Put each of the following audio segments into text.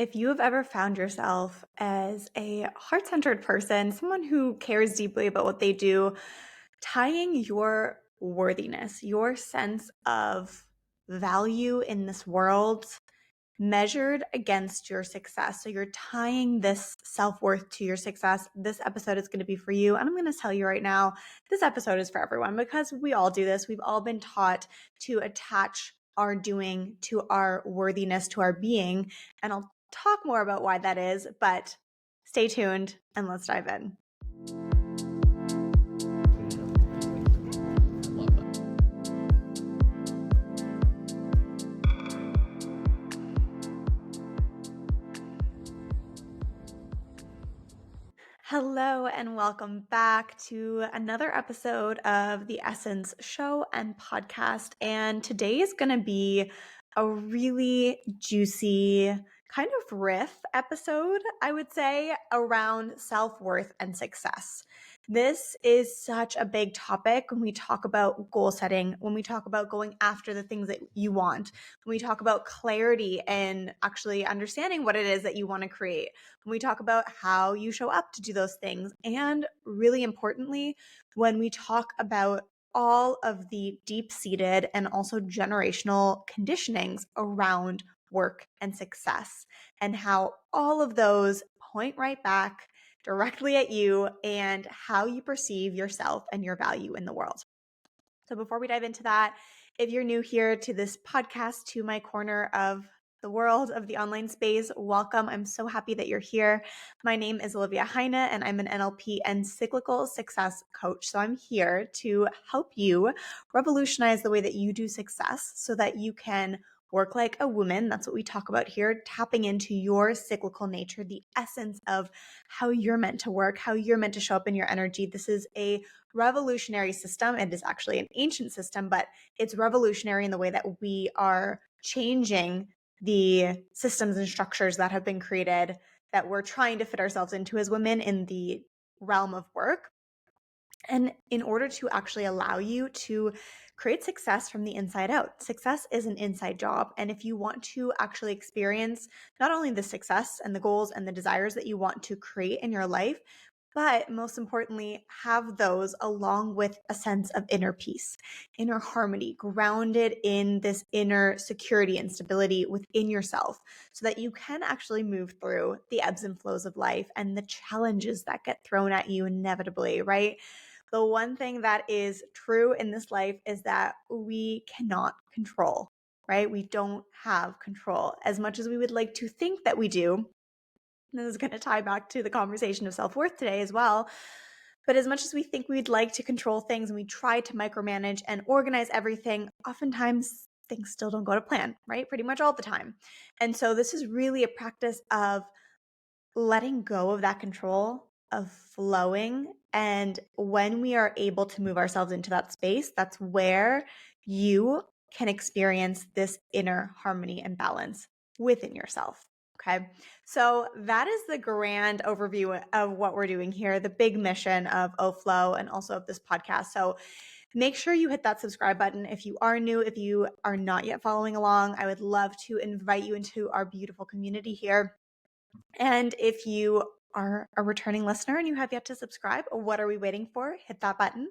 If you have ever found yourself as a heart-centered person, someone who cares deeply about what they do, tying your worthiness, your sense of value in this world measured against your success. So you're tying this self-worth to your success. This episode is going to be for you. And I'm going to tell you right now, this episode is for everyone because we all do this. We've all been taught to attach our doing to our worthiness, to our being. And I'll talk more about why that is, but stay tuned and let's dive in. Hello and welcome back to another episode of the Essence Show and podcast. And today is going to be a really juicy kind of riff episode, I would say, around self-worth and success. This is such a big topic when we talk about goal setting, when we talk about going after the things that you want, when we talk about clarity and actually understanding what it is that you want to create, when we talk about how you show up to do those things, and really importantly, when we talk about all of the deep-seated and also generational conditionings around work and success, and how all of those point right back directly at you and how you perceive yourself and your value in the world. So before we dive into that, if you're new here to this podcast, to my corner of the world of the online space, welcome. I'm so happy that you're here. My name is Olivia Heine, and I'm an NLP and cyclical success coach. So I'm here to help you revolutionize the way that you do success so that you can work like a woman. That's what we talk about here, tapping into your cyclical nature, the essence of how you're meant to work, how you're meant to show up in your energy. This is a revolutionary system. It is actually an ancient system, but it's revolutionary in the way that we are changing the systems and structures that have been created that we're trying to fit ourselves into as women in the realm of work. And in order to actually allow you to create success from the inside out, success is an inside job. And if you want to actually experience not only the success and the goals and the desires that you want to create in your life, but most importantly, have those along with a sense of inner peace, inner harmony, grounded in this inner security and stability within yourself so that you can actually move through the ebbs and flows of life and the challenges that get thrown at you inevitably, right? The one thing that is true in this life is that we cannot control, right? We don't have control as much as we would like to think that we do. This is going to tie back to the conversation of self-worth today as well. But as much as we think we'd like to control things and we try to micromanage and organize everything, oftentimes things still don't go to plan, right? Pretty much all the time. And so this is really a practice of letting go of that control, of flowing. And when we are able to move ourselves into that space, that's where you can experience this inner harmony and balance within yourself. Okay. So that is the grand overview of what we're doing here, the big mission of OFlow and also of this podcast. So make sure you hit that subscribe button if you are new. If you are not yet following along, I would love to invite you into our beautiful community here. And if you are a returning listener and you have yet to subscribe, what are we waiting for? Hit that button.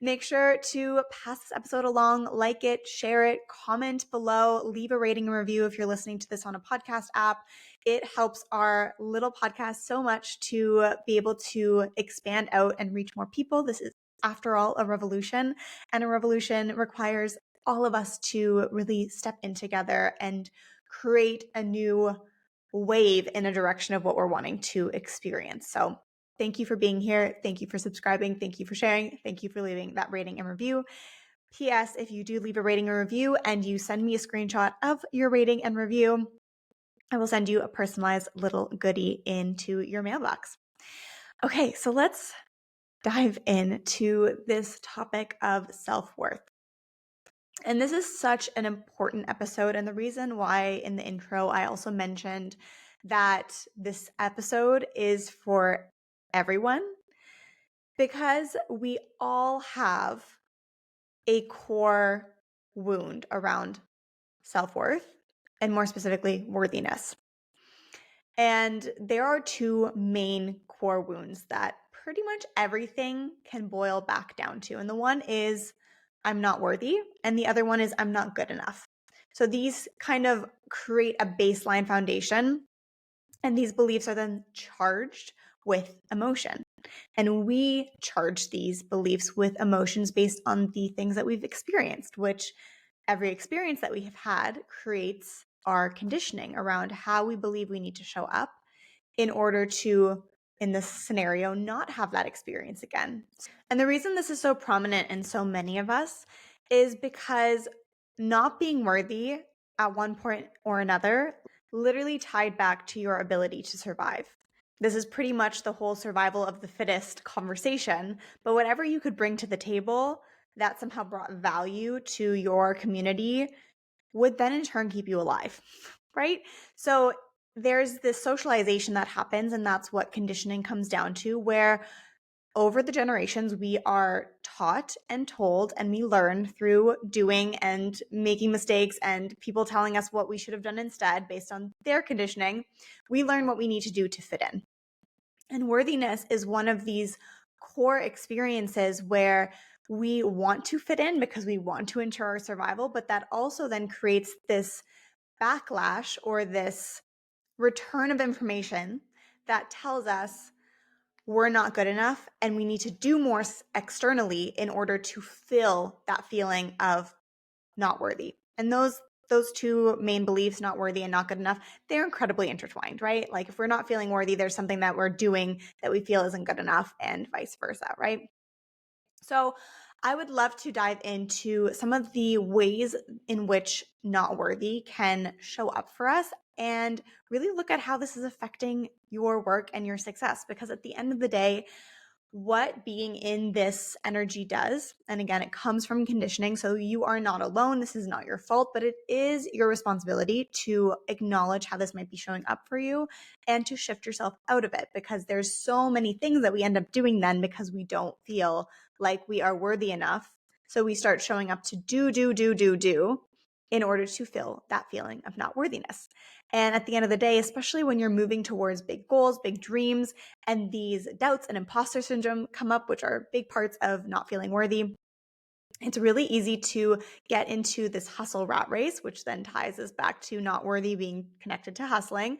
Make sure to pass this episode along, like it, share it, comment below, leave a rating and review if you're listening to this on a podcast app. It helps our little podcast so much to be able to expand out and reach more people. This is, after all, a revolution, and a revolution requires all of us to really step in together and create a new wave in a direction of what we're wanting to experience. So thank you for being here. Thank you for subscribing. Thank you for sharing. Thank you for leaving that rating and review. P.S. If you do leave a rating and review and you send me a screenshot of your rating and review, I will send you a personalized little goodie into your mailbox. Okay, so let's dive into this topic of self-worth. And this is such an important episode. And the reason why in the intro, I also mentioned that this episode is for everyone, because we all have a core wound around self-worth and more specifically, worthiness. And there are two main core wounds that pretty much everything can boil back down to. And the one is, I'm not worthy, and the other one is, I'm not good enough. So these kind of create a baseline foundation, and these beliefs are then charged with emotion. And we charge these beliefs with emotions based on the things that we've experienced, which every experience that we have had creates our conditioning around how we believe we need to show up in order to, in this scenario, not have that experience again. And the reason this is so prominent in so many of us is because not being worthy at one point or another literally tied back to your ability to survive. This is pretty much the whole survival of the fittest conversation, but whatever you could bring to the table that somehow brought value to your community would then in turn keep you alive, right? So there's this socialization that happens, and that's what conditioning comes down to, where over the generations, we are taught and told, and we learn through doing and making mistakes and people telling us what we should have done instead based on their conditioning. We learn what we need to do to fit in. And worthiness is one of these core experiences where we want to fit in because we want to ensure our survival, but that also then creates this backlash or this return of information that tells us we're not good enough and we need to do more externally in order to fill that feeling of not worthy. And those two main beliefs, not worthy and not good enough, they're incredibly intertwined, right? Like if we're not feeling worthy, there's something that we're doing that we feel isn't good enough, and vice versa, right? So I would love to dive into some of the ways in which not worthy can show up for us and really look at how this is affecting your work and your success. Because at the end of the day, what being in this energy does, and again, it comes from conditioning, so you are not alone. This is not your fault, but it is your responsibility to acknowledge how this might be showing up for you and to shift yourself out of it, because there's so many things that we end up doing then because we don't feel like we are worthy enough. So we start showing up to do in order to fill that feeling of not worthiness. And at the end of the day, especially when you're moving towards big goals, big dreams, and these doubts and imposter syndrome come up, which are big parts of not feeling worthy, it's really easy to get into this hustle rat race, which then ties us back to not worthy being connected to hustling,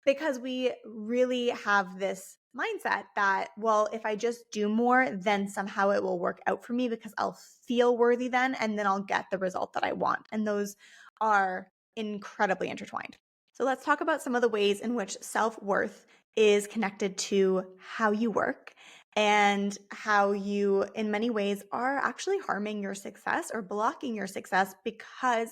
because we really have this mindset that, well, if I just do more, then somehow it will work out for me because I'll feel worthy then, and then I'll get the result that I want. And those are incredibly intertwined. So let's talk about some of the ways in which self-worth is connected to how you work and how you, in many ways, are actually harming your success or blocking your success because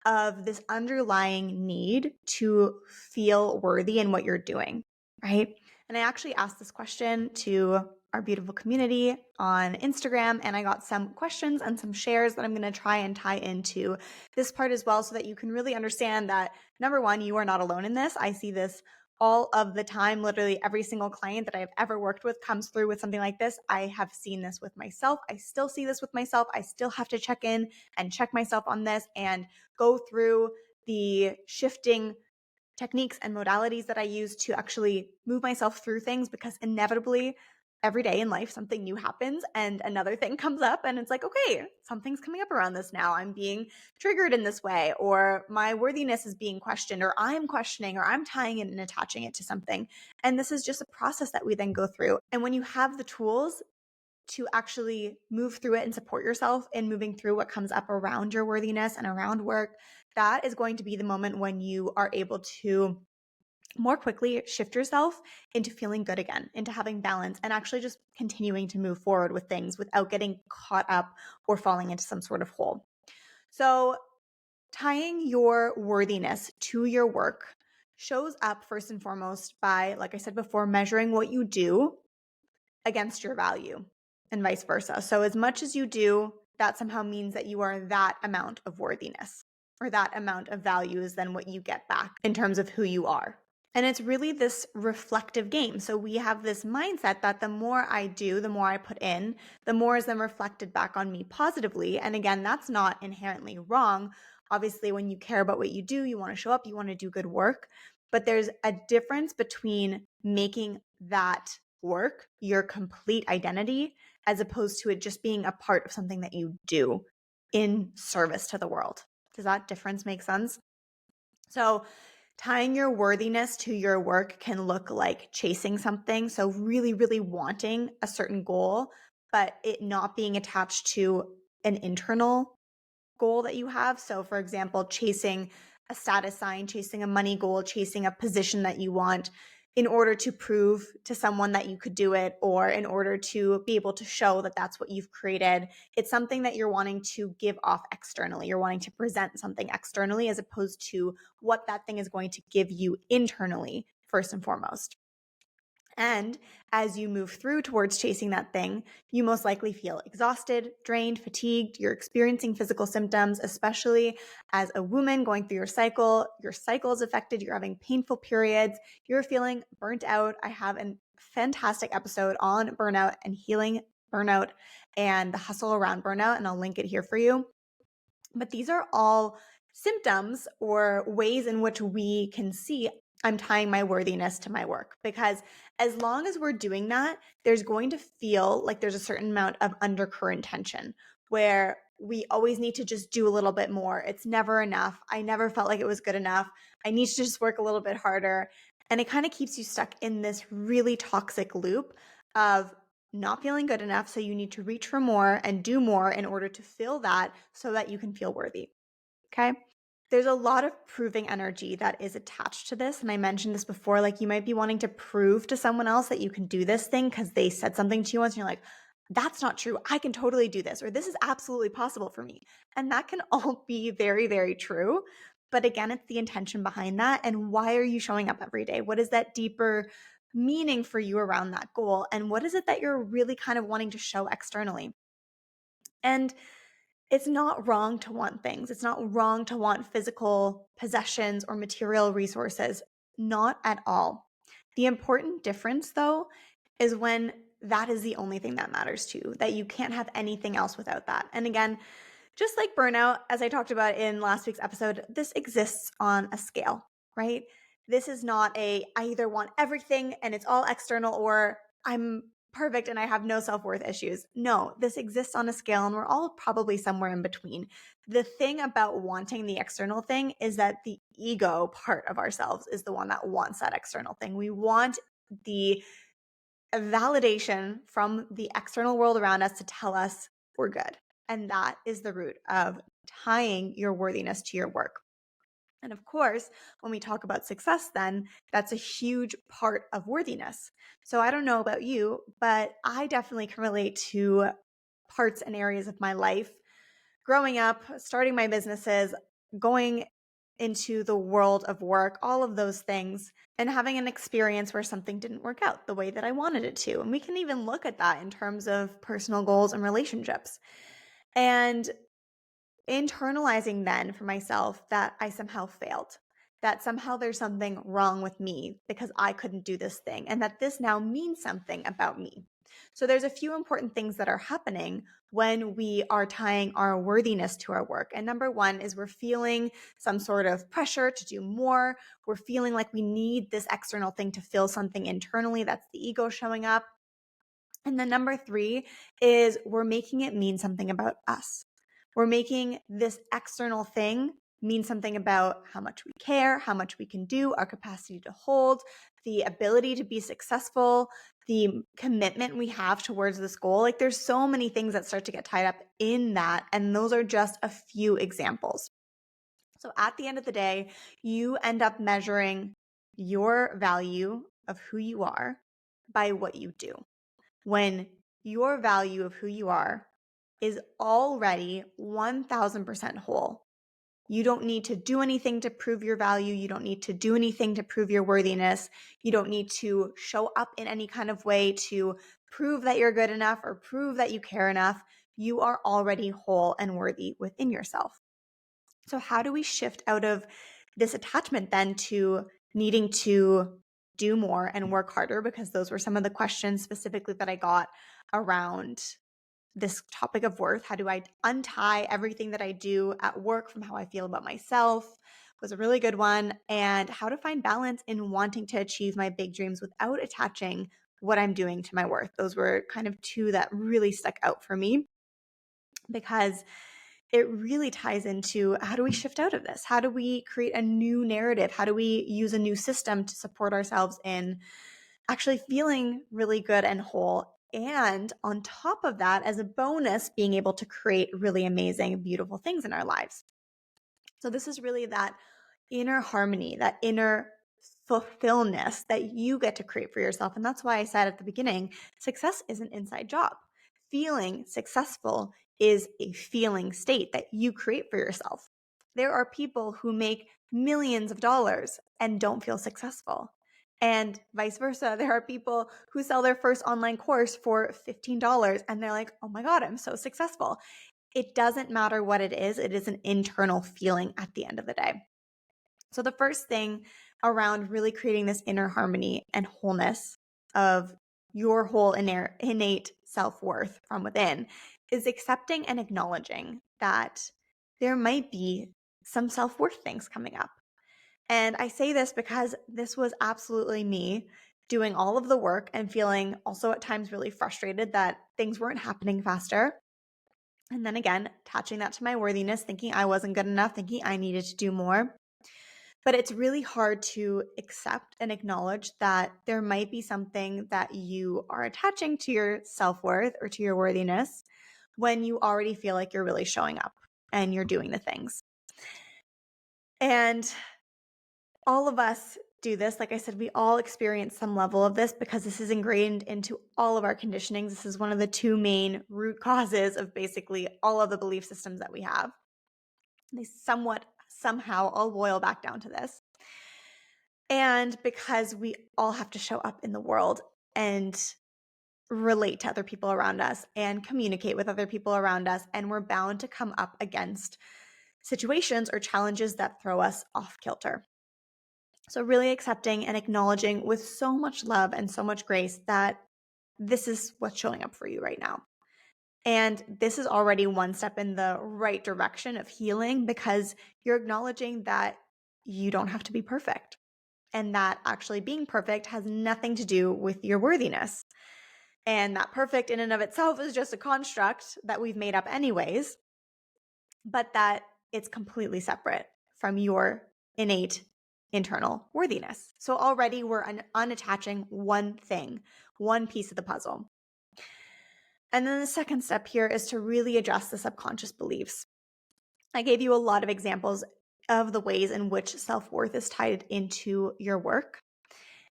of this underlying need to feel worthy in what you're doing, right? And I actually asked this question to our beautiful community on Instagram, and I got some questions and some shares that I'm going to try and tie into this part as well, so that you can really understand that, number one, you are not alone in this. I see this all of the time. Literally every single client that I've ever worked with comes through with something like this. I have seen this with myself. I still see this with myself. I still have to check in and check myself on this and go through the shifting techniques and modalities that I use to actually move myself through things, because inevitably every day in life something new happens and another thing comes up, and it's like, okay, something's coming up around this now. I'm being triggered in this way, or my worthiness is being questioned, or I'm questioning, or I'm tying it and attaching it to something. And this is just a process that we then go through. And when you have the tools to actually move through it and support yourself in moving through what comes up around your worthiness and around work, that is going to be the moment when you are able to more quickly shift yourself into feeling good again, into having balance, and actually just continuing to move forward with things without getting caught up or falling into some sort of hole. So tying your worthiness to your work shows up first and foremost by, like I said before, measuring what you do against your value and vice versa. So as much as you do, that somehow means that you are that amount of worthiness, or that amount of value is then what you get back in terms of who you are. And it's really this reflective game. So we have this mindset that the more I do, the more I put in, the more is then reflected back on me positively. And again, that's not inherently wrong. Obviously, when you care about what you do, you want to show up, you want to do good work. but there's a difference between making that work your complete identity as opposed to it just being a part of something that you do in service to the world. Does that difference make sense? So tying your worthiness to your work can look like chasing something. So really, really wanting a certain goal, but it not being attached to an internal goal that you have. So for example, chasing a status sign, chasing a money goal, chasing a position that you want in order to prove to someone that you could do it, or in order to be able to show that that's what you've created. It's something that you're wanting to give off externally. You're wanting to present something externally as opposed to what that thing is going to give you internally, first and foremost. And as you move through towards chasing that thing, you most likely feel exhausted, drained, fatigued. You're experiencing physical symptoms, especially as a woman going through your cycle. Your cycle is affected. You're having painful periods. You're feeling burnt out. I have a fantastic episode on burnout and healing burnout and the hustle around burnout, and I'll link it here for you. But these are all symptoms or ways in which we can see I'm tying my worthiness to my work, because as long as we're doing that, there's going to feel like there's a certain amount of undercurrent tension where we always need to just do a little bit more. It's never enough. I never felt like it was good enough. I need to just work a little bit harder. And it kind of keeps you stuck in this really toxic loop of not feeling good enough. So you need to reach for more and do more in order to fill that so that you can feel worthy. Okay. There's a lot of proving energy that is attached to this. And I mentioned this before, like you might be wanting to prove to someone else that you can do this thing because they said something to you once and you're like, that's not true. I can totally do this, or this is absolutely possible for me. And that can all be very, very true. But again, it's the intention behind that. And why are you showing up every day? What is that deeper meaning for you around that goal? And what is it that you're really kind of wanting to show externally? And it's not wrong to want things. It's not wrong to want physical possessions or material resources. Not at all. The important difference, though, is when that is the only thing that matters to you, that you can't have anything else without that. And again, just like burnout, as I talked about in last week's episode, this exists on a scale, right? This is not I either want everything and it's all external, or I'm perfect and I have no self-worth issues. No, this exists on a scale and we're all probably somewhere in between. The thing about wanting the external thing is that the ego part of ourselves is the one that wants that external thing. We want the validation from the external world around us to tell us we're good. And that is the root of tying your worthiness to your work. And of course, when we talk about success, then that's a huge part of worthiness. So I don't know about you, but I definitely can relate to parts and areas of my life growing up, starting my businesses, going into the world of work, all of those things, and having an experience where something didn't work out the way that I wanted it to. And we can even look at that in terms of personal goals and relationships. And internalizing then for myself that I somehow failed, that somehow there's something wrong with me because I couldn't do this thing, and that this now means something about me. So there's a few important things that are happening when we are tying our worthiness to our work. And number one is we're feeling some sort of pressure to do more. We're feeling like we need this external thing to fill something internally. That's the ego showing up. And then number three is we're making it mean something about us. We're making this external thing mean something about how much we care, how much we can do, our capacity to hold, the ability to be successful, the commitment we have towards this goal. Like there's so many things that start to get tied up in that. And those are just a few examples. So at the end of the day, you end up measuring your value of who you are by what you do. When your value of who you are is already 1000% whole. You don't need to do anything to prove your value. You don't need to do anything to prove your worthiness. You don't need to show up in any kind of way to prove that you're good enough or prove that you care enough. You are already whole and worthy within yourself. So how do we shift out of this attachment then to needing to do more and work harder? Because those were some of the questions specifically that I got around this topic of worth. How do I untie everything that I do at work from how I feel about myself, was a really good one, and how to find balance in wanting to achieve my big dreams without attaching what I'm doing to my worth. Those were kind of two that really stuck out for me because it really ties into how do we shift out of this? How do we create a new narrative? How do we use a new system to support ourselves in actually feeling really good and whole? And on top of that, as a bonus, being able to create really amazing, beautiful things in our lives. So this is really that inner harmony, that inner fulfillness that you get to create for yourself. And that's why I said at the beginning, success is an inside job. Feeling successful is a feeling state that you create for yourself. There are people who make millions of dollars and don't feel successful. And vice versa. There are people who sell their first online course for $15 and they're like, oh my God, I'm so successful. It doesn't matter what it is an internal feeling at the end of the day. So the first thing around really creating this inner harmony and wholeness of your whole innate self-worth from within is accepting and acknowledging that there might be some self-worth things coming up. And I say this because this was absolutely me doing all of the work and feeling also at times really frustrated that things weren't happening faster. And then again, attaching that to my worthiness, thinking I wasn't good enough, thinking I needed to do more. But it's really hard to accept and acknowledge that there might be something that you are attaching to your self-worth or to your worthiness when you already feel like you're really showing up and you're doing the things. And all of us do this. Like I said, we all experience some level of this because this is ingrained into all of our conditionings. This is one of the two main root causes of basically all of the belief systems that we have. They somehow all boil back down to this. And because we all have to show up in the world and relate to other people around us and communicate with other people around us, and we're bound to come up against situations or challenges that throw us off kilter. So really accepting and acknowledging with so much love and so much grace that this is what's showing up for you right now. And this is already one step in the right direction of healing because you're acknowledging that you don't have to be perfect and that actually being perfect has nothing to do with your worthiness. And that perfect in and of itself is just a construct that we've made up anyways, but that it's completely separate from your innate internal worthiness. So already we're unattaching one thing, one piece of the puzzle. And then the second step here is to really address the subconscious beliefs. I gave you a lot of examples of the ways in which self-worth is tied into your work.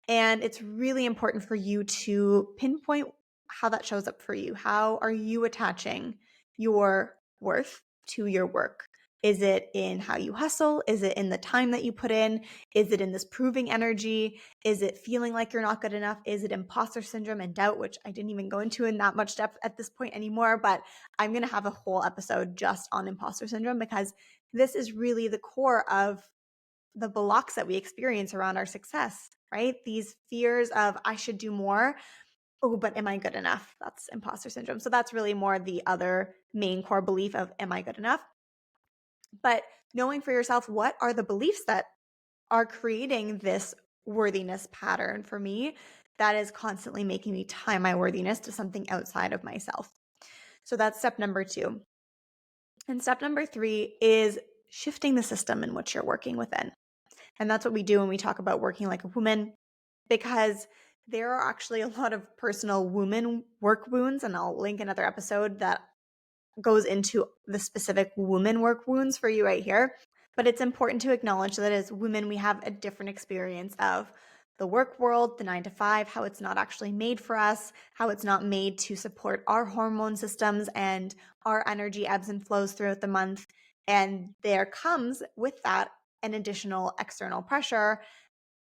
And it's really important for you to pinpoint how that shows up for you. How are you attaching your worth to your work? Is it in how you hustle? Is it in the time that you put in? Is it in this proving energy? Is it feeling like you're not good enough? Is it imposter syndrome and doubt, which I didn't even go into in that much depth at this point anymore, but I'm going to have a whole episode just on imposter syndrome because this is really the core of the blocks that we experience around our success, right? These fears of I should do more. Oh, but am I good enough? That's imposter syndrome. So that's really more the other main core belief of am I good enough? But knowing for yourself, what are the beliefs that are creating this worthiness pattern for me that is constantly making me tie my worthiness to something outside of myself? So that's step number 2. And step number 3 is shifting the system in which you're working within. And that's what we do when we talk about working like a woman, because there are actually a lot of personal woman work wounds, and I'll link another episode that goes into the specific woman work wounds for you right here. But it's important to acknowledge that as women, we have a different experience of the work world, the 9 to 5, how it's not actually made for us, how it's not made to support our hormone systems and our energy ebbs and flows throughout the month. And there comes with that an additional external pressure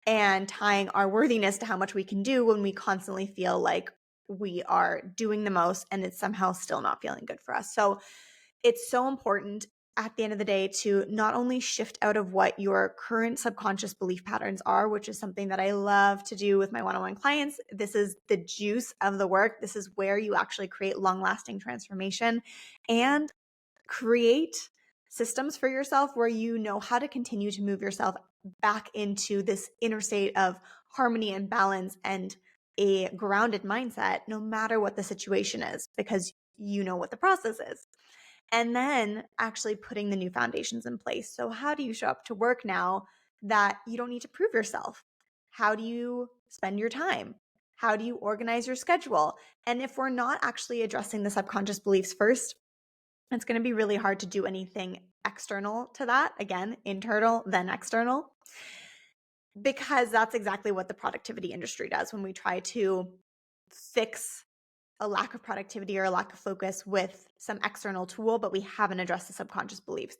and tying our worthiness to how much we can do when we constantly feel like we are doing the most and it's somehow still not feeling good for us. So it's so important at the end of the day to not only shift out of what your current subconscious belief patterns are, which is something that I love to do with my one-on-one clients. This is the juice of the work. This is where you actually create long-lasting transformation and create systems for yourself where you know how to continue to move yourself back into this inner state of harmony and balance and a grounded mindset, no matter what the situation is, because you know what the process is. And then actually putting the new foundations in place. So, how do you show up to work now that you don't need to prove yourself? How do you spend your time? How do you organize your schedule? And if we're not actually addressing the subconscious beliefs first, it's going to be really hard to do anything external to that. Again, internal, then external, because that's exactly what the productivity industry does when we try to fix a lack of productivity or a lack of focus with some external tool, but we haven't addressed the subconscious beliefs.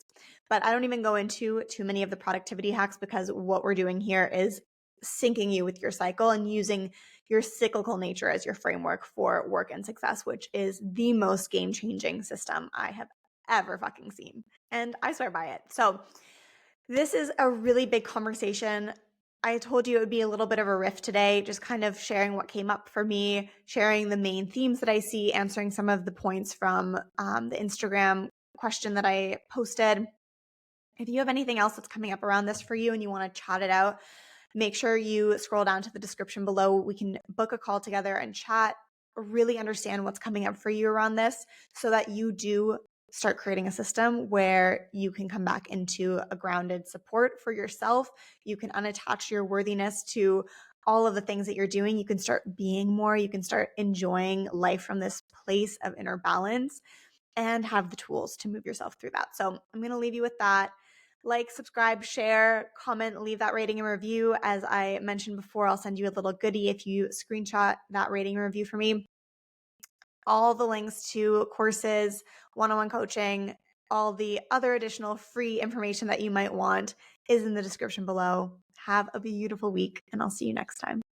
But I don't even go into too many of the productivity hacks, because what we're doing here is syncing you with your cycle and using your cyclical nature as your framework for work and success, which is the most game-changing system I have ever fucking seen. And I swear by it. So this is a really big conversation. I told you it would be a little bit of a riff today, just kind of sharing what came up for me, sharing the main themes that I see, answering some of the points from the Instagram question that I posted. If you have anything else that's coming up around this for you and you want to chat it out, make sure you scroll down to the description below. We can book a call together and chat, really understand what's coming up for you around this, so that you do start creating a system where you can come back into a grounded support for yourself. You can unattach your worthiness to all of the things that you're doing. You can start being more. You can start enjoying life from this place of inner balance and have the tools to move yourself through that. So I'm going to leave you with that. Like, subscribe, share, comment, leave that rating and review. As I mentioned before, I'll send you a little goodie if you screenshot that rating and review for me. All the links to courses, one-on-one coaching, all the other additional free information that you might want is in the description below. Have a beautiful week, and I'll see you next time.